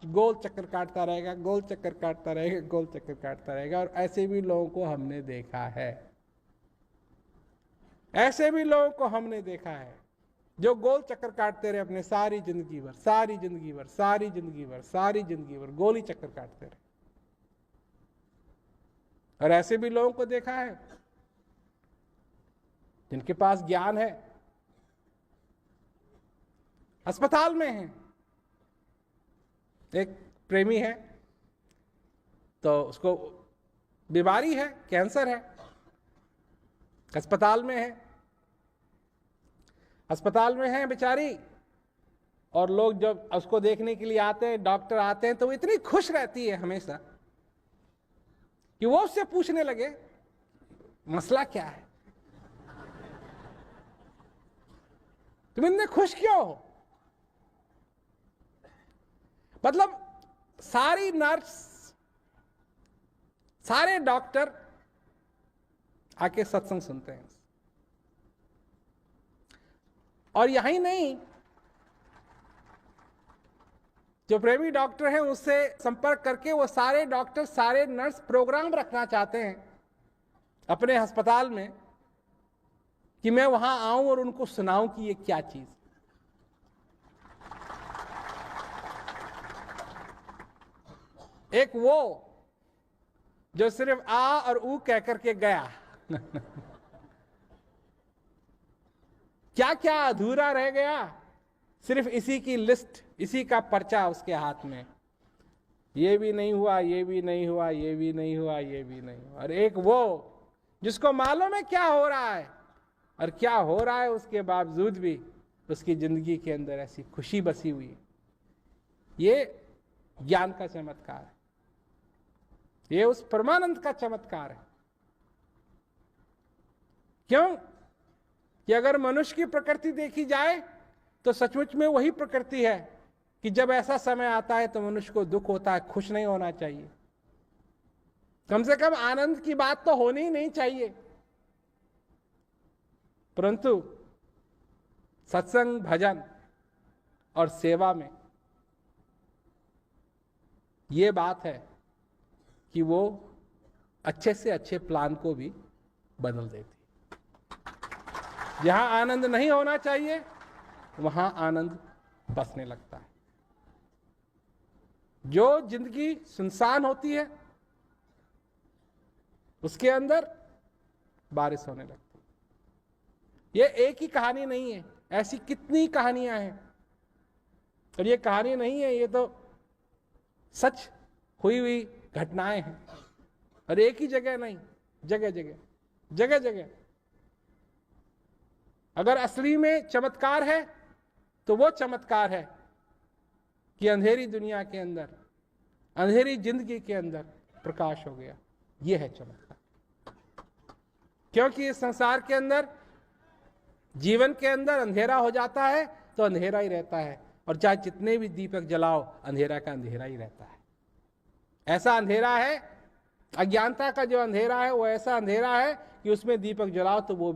गोल चक्कर काटता रहेगा, गोल चक्कर काटता रहेगा, गोल चक्कर काटता रहेगा। और ऐसे भी लोगों को हमने देखा है, ऐसे भी लोगों को हमने देखा है जो गोल चक्कर काटते रहे अपने सारी जिंदगी भर, सारी जिंदगी भर, सारी जिंदगी भर, सारी जिंदगी भर गोल ही चक्कर काटते रहे। और ऐसे भी लोगों को देखा है जिनके पास ज्ञान है, अस्पताल में है। एक प्रेमी है तो उसको बीमारी है, कैंसर है, अस्पताल में है, अस्पताल में है बेचारी। और लोग जब उसको देखने के लिए आते हैं, डॉक्टर आते हैं, तो वो इतनी खुश रहती है हमेशा कि वो उससे पूछने लगे मसला क्या है, तुम इतने खुश क्यों हो। मतलब सारी नर्स, सारे डॉक्टर आके सत्संग सुनते हैं। और यही नहीं, जो प्रेमी डॉक्टर हैं उससे संपर्क करके वो सारे डॉक्टर, सारे नर्स प्रोग्राम रखना चाहते हैं अपने अस्पताल में कि मैं वहां आऊं और उनको सुनाऊं कि ये क्या चीज। एक वो जो सिर्फ आ और ऊ कह करके गया क्या क्या अधूरा रह गया, सिर्फ इसी की लिस्ट, इसी का पर्चा उसके हाथ में, ये भी नहीं हुआ, ये भी नहीं हुआ, ये भी नहीं हुआ, ये भी नहीं हुआ। और एक वो जिसको मालूम है क्या हो रहा है, और क्या हो रहा है उसके बावजूद भी उसकी जिंदगी के अंदर ऐसी खुशी बसी हुई है। ये ज्ञान का चमत्कार है, ये उस परमानंद का चमत्कार है। क्यों कि अगर मनुष्य की प्रकृति देखी जाए तो सचमुच में वही प्रकृति है कि जब ऐसा समय आता है तो मनुष्य को दुख होता है, खुश नहीं होना चाहिए। कम से कम आनंद की बात तो होनी ही नहीं चाहिए। परंतु सत्संग, भजन और सेवा में यह बात है कि वो अच्छे से अच्छे प्लान को भी बदल देती। जहां आनंद नहीं होना चाहिए वहां आनंद बसने लगता है। जो जिंदगी सुनसान होती है उसके अंदर बारिश होने लगती है। ये एक ही कहानी नहीं है, ऐसी कितनी कहानियां हैं। और ये कहानी नहीं है, ये तो सच हुई हुई घटनाएं हैं। और एक ही जगह नहीं, जगह जगह, जगह जगह। अगर असली में चमत्कार है तो वो चमत्कार है कि अंधेरी दुनिया के अंदर, अंधेरी जिंदगी के अंदर प्रकाश हो गया। यह है चमत्कार। क्योंकि इस संसार के अंदर, जीवन के अंदर अंधेरा हो जाता है तो अंधेरा ही रहता है। और चाहे जितने भी दीपक जलाओ, अंधेरा का अंधेरा ही रहता है। ऐसा अंधेरा है, अज्ञानता का जो अंधेरा है वो ऐसा अंधेरा है कि उसमें दीपक जलाओ तो वो